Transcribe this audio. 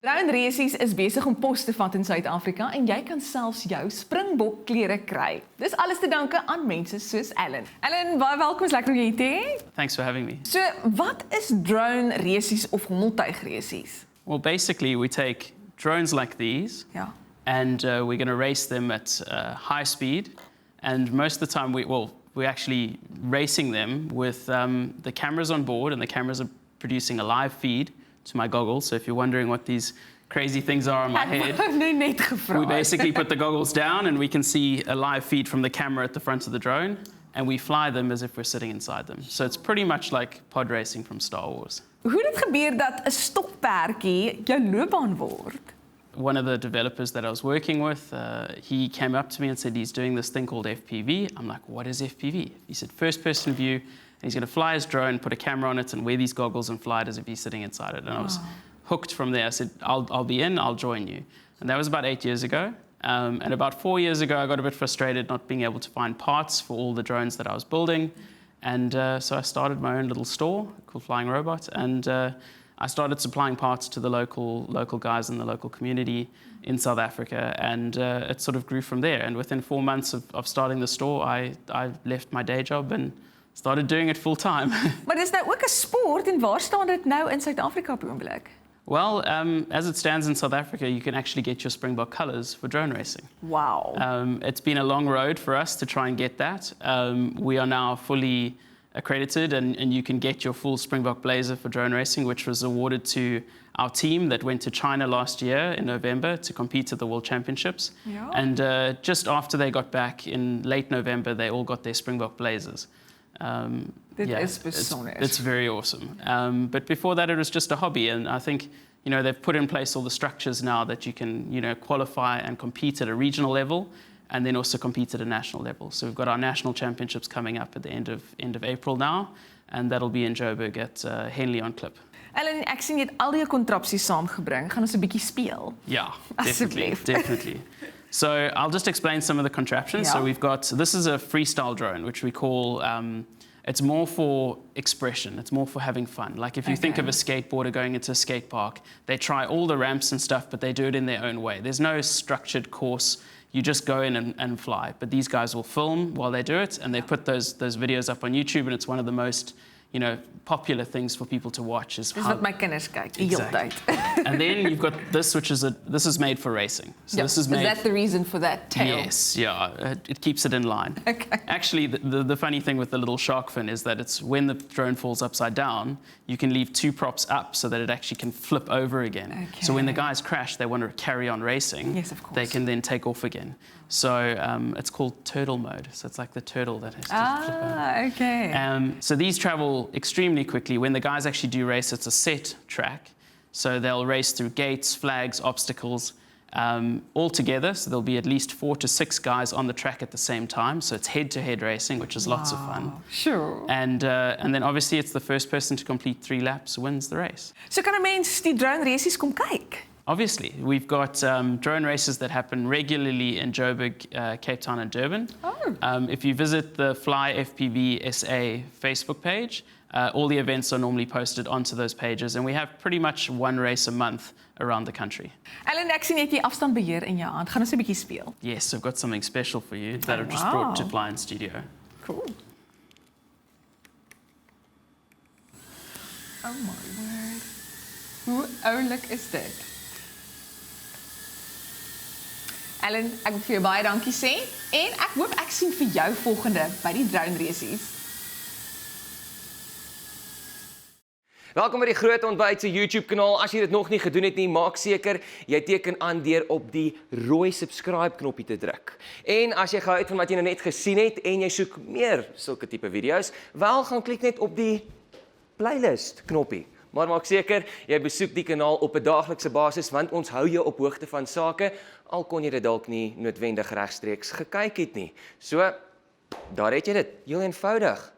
Drone Racing is besig om pos te vat in Suid-Afrika en jy kan selfs jou Springbok klere kry. Dis alles te danke aan mense soos Ellen. Ellen, baie welkom, is lekker om jy te hê. Thanks for having me. So, wat is drone racing of hommeltuigracing? Well, basically, we take drones like these Ja. and we're going to race them at high speed. And most of the time, we're actually racing them with the cameras on board, and the cameras are producing a live feed to my goggles. So if you're wondering what these crazy things are on my head, Net gevra. we basically put the goggles down and we can see a live feed from the camera at the front of the drone, and we fly them as if we're sitting inside them. So it's pretty much like pod racing from Star Wars. Hoe dit gebeur dat 'n stokperdjie jou loopbaan word? One of the developers that I was working with, he came up to me and said he's doing this thing called FPV. I'm like, what is FPV? He said, first person view, and he's going to fly his drone, put a camera on it, and wear these goggles and fly it as if he's sitting inside it. And I was hooked from there. I said, I'll be in, I'll join you. And that was about 8 years ago. And about 4 years ago, I got a bit frustrated not being able to find parts for all the drones that I was building. And so I started my own little store called Flying Robot. And I started supplying parts to the local guys in the local community in South Africa, and it sort of grew from there. And within 4 months of starting the store, I left my day job and started doing it full time. Maar dis nou ook 'n sport en waar staan dit nou in Suid-Afrika op die oomblik? Well, as it stands in South Africa, you can actually get your Springbok colours for drone racing. Wow. It's been a long road for us to try and get that. We are now fully accredited, and you can get your full Springbok blazer for drone racing, which was awarded to our team that went to China last year in November to compete at the World Championships. Ja. And just after they got back in late November, they all got their Springbok blazers. Dit is besonder. It's very awesome. But before that, it was just a hobby, and I think they've put in place all the structures now that you can qualify and compete at a regional level, and then also compete at a national level. So we've got our national championships coming up at the end of April now, and that'll be in Joburg at Henley on Klip. Ellen, ek sien jy het al jou kontrapsies saamgebring. Gaan ons 'n bietjie speel? Yeah, definitely, Asseblief. definitely. So I'll just explain some of the contraptions. Yeah. So this is a freestyle drone, which we call, it's more for expression. It's more for having fun. Like if you think of a skateboarder going into a skate park, they try all the ramps and stuff, but they do it in their own way. There's no structured course. You just go in and fly. But these guys will film while they do it, and they put those videos up on YouTube, and it's one of the most popular things for people to watch. Dis wat my kinders kyk die hele tyd. And then you've got this, which is made for racing. So this is made. Is that the reason for that tail? Yes, yeah, it keeps it in line. Okay. Actually, the funny thing with the little shark fin is that it's when the drone falls upside down, you can leave 2 props up so that it actually can flip over again. Okay. So when the guys crash, they want to carry on racing. Yes, of course. They can then take off again. So it's called turtle mode. So it's like the turtle that has to flip over. Okay. So these travel extremely quickly. When the guys actually do race, it's a set track. So they'll race through gates, flags, obstacles, all together. So there'll be at least 4 to 6 guys on the track at the same time. So it's head-to-head racing, which is lots of fun. Sure. And then obviously it's the first person to complete 3 laps wins the race. So kan 'n mens die drone races kom kyk? Obviously, we've got drone races that happen regularly in Joburg, Cape Town and Durban. Oh. If you visit the Fly FPV SA Facebook page, all the events are normally posted onto those pages, and we have pretty much 1 race a month around the country. Ellen, ek sien jy het die afstandbeheer in jou hand. Gaan ons 'n bietjie speel? Yes, I've got something special for you that I've just wow. brought to Fly in Studio. Cool. Oh my word. Hoe oulik is dit? Ellen, ek wil vir jou baie dankie sê en ek hoop ek sien vir jou volgende by die drone races. Welkom by die Groot Ontbyt se YouTube kanaal. As jy dit nog nie gedoen het nie, maak seker jy teken aan deur op die rooi subscribe knoppie te druk. En as jy gehou het van wat jy nou net gesien het en jy soek meer sulke tipe video's, wel gaan klik net op die playlist knoppie. Maar maak seker jy besoek die kanaal op 'n daaglikse basis, want ons hou jou op hoogte van sake, al kon jy dit dalk nie noodwendig regstreeks gekyk het nie. So, daar het jy dit, heel eenvoudig.